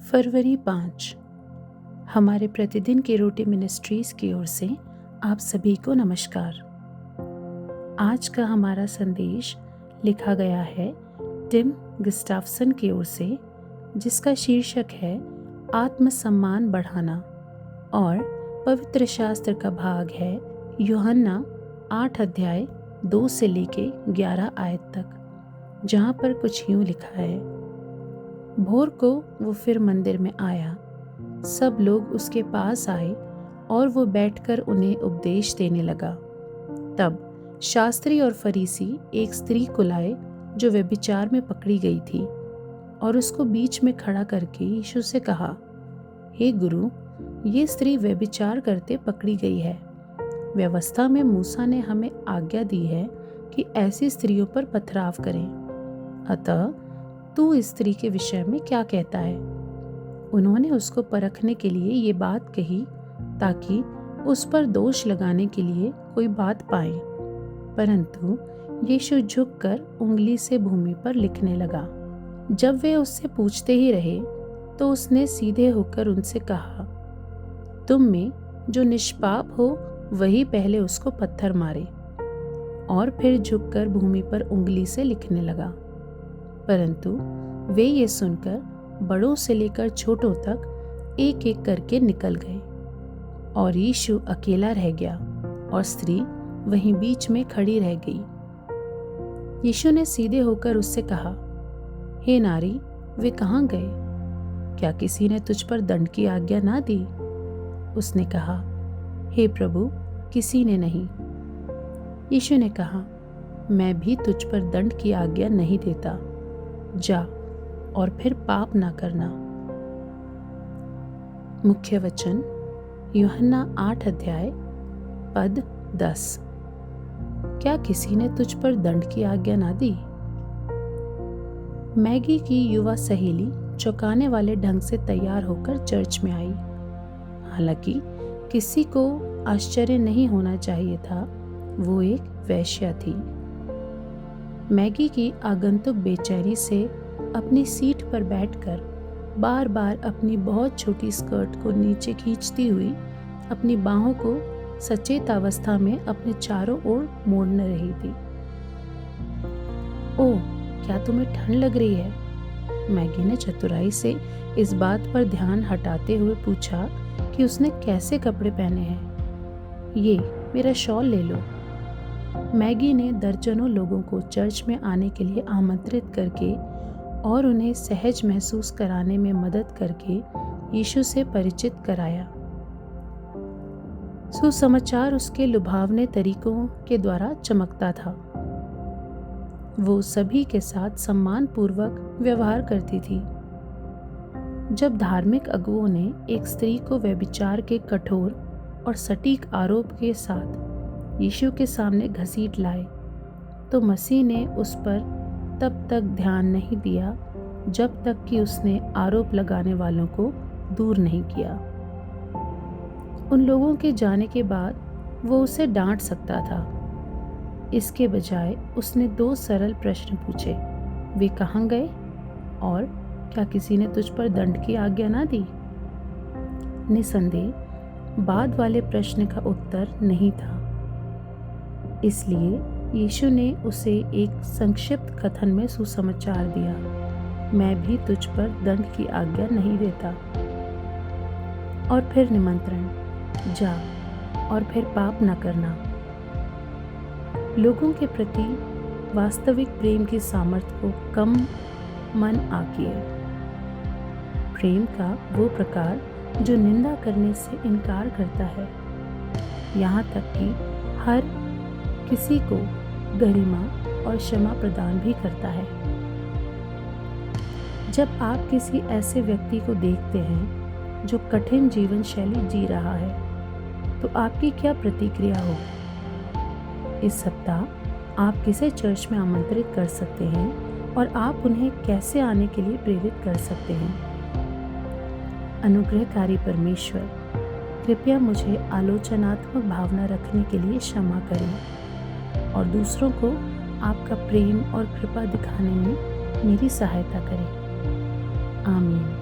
फरवरी 5 हमारे प्रतिदिन की रोटी मिनिस्ट्रीज की ओर से आप सभी को नमस्कार। आज का हमारा संदेश लिखा गया है टिम गुस्ताफसन की ओर से, जिसका शीर्षक है आत्मसम्मान बढ़ाना, और पवित्र शास्त्र का भाग है यूहन्ना 8 अध्याय 2 से लेके 11 आयत तक, जहाँ पर कुछ यूँ लिखा है। भोर को वो फिर मंदिर में आया। सब लोग उसके पास आए और वो बैठकर उन्हें उपदेश देने लगा। तब शास्त्री और फरीसी एक स्त्री को लाए जो व्यभिचार में पकड़ी गई थी, और उसको बीच में खड़ा करके यीशु से कहा, हे गुरु, ये स्त्री व्यभिचार करते पकड़ी गई है। व्यवस्था में मूसा ने हमें आज्ञा दी है कि ऐसी स्त्रियों पर पथराव करें। अतः तू इस स्त्री के विषय में क्या कहता है? उन्होंने उसको परखने के लिए ये बात कही ताकि उस पर दोष लगाने के लिए कोई बात पाए। परंतु यीशु झुककर उंगली से भूमि पर लिखने लगा। जब वे उससे पूछते ही रहे तो उसने सीधे होकर उनसे कहा, तुम में जो निष्पाप हो वही पहले उसको पत्थर मारे। और फिर झुककर भूमि पर उंगली से लिखने लगा। परंतु वे ये सुनकर बड़ों से लेकर छोटों तक एक एक करके निकल गए, और यीशु अकेला रह गया और स्त्री वहीं बीच में खड़ी रह गई। यीशु ने सीधे होकर उससे कहा, हे नारी, वे कहाँ गए? क्या किसी ने तुझ पर दंड की आज्ञा ना दी? उसने कहा, हे प्रभु, किसी ने नहीं। यीशु ने कहा, मैं भी तुझ पर दंड की आज्ञा नहीं देता। जा और फिर पाप ना करना। मुख्य वचन यूहन्ना 8 अध्याय पद 10। क्या किसी ने तुझ पर दंड की आज्ञा ना दी? मैगी की युवा सहेली चौंकाने वाले ढंग से तैयार होकर चर्च में आई। हालांकि किसी को आश्चर्य नहीं होना चाहिए था, वो एक वेश्या थी। मैगी की आगंतुक बेचैनी से अपनी सीट पर बैठकर बार बार अपनी बहुत छोटी स्कर्ट को नीचे खींचती हुई अपनी बाहों को सचेत अवस्था में अपने चारों ओर मोड़ने रही थी। ओह, क्या तुम्हें ठंड लग रही है? मैगी ने चतुराई से इस बात पर ध्यान हटाते हुए पूछा कि उसने कैसे कपड़े पहने हैं। ये मेरा शॉल ले लो। मैगी ने दर्जनों लोगों को चर्च में आने के लिए आमंत्रित करके और उन्हें सहज महसूस कराने में मदद करके यीशु से परिचित कराया। सुसमाचार उसके लुभावने तरीकों के द्वारा चमकता था। वो सभी के साथ सम्मानपूर्वक व्यवहार करती थी। जब धार्मिक अगुओं ने एक स्त्री को व्यभिचार के कठोर और सटीक आरोप के साथ यीशु के सामने घसीट लाए, तो मसीह ने उस पर तब तक ध्यान नहीं दिया जब तक कि उसने आरोप लगाने वालों को दूर नहीं किया। उन लोगों के जाने के बाद वो उसे डांट सकता था। इसके बजाय उसने 2 सरल प्रश्न पूछे, वे कहाँ गए और क्या किसी ने तुझ पर दंड की आज्ञा ना दी? निसंदेह बाद वाले प्रश्न का उत्तर नहीं था। इसलिए यीशु ने उसे एक संक्षिप्त कथन में सुसमाचार दिया, मैं भी तुझ पर दंड की आज्ञा नहीं देता। और फिर निमंत्रण, जा और फिर पाप न करना। लोगों के प्रति वास्तविक प्रेम की सामर्थ्य को कम मन आकिए। प्रेम का वो प्रकार जो निंदा करने से इनकार करता है, यहाँ तक कि हर किसी को गरिमा और क्षमा प्रदान भी करता है। जब आप किसी ऐसे व्यक्ति को देखते हैं जो कठिन जीवन शैली जी रहा है, तो आपकी क्या प्रतिक्रिया होगी? इस सप्ताह आप किसे चर्च में आमंत्रित कर सकते हैं और आप उन्हें कैसे आने के लिए प्रेरित कर सकते हैं? अनुग्रहकारी परमेश्वर, कृपया मुझे आलोचनात्मक भावना रखने के लिए क्षमा करें और दूसरों को आपका प्रेम और कृपा दिखाने में मेरी सहायता करें। आमीन।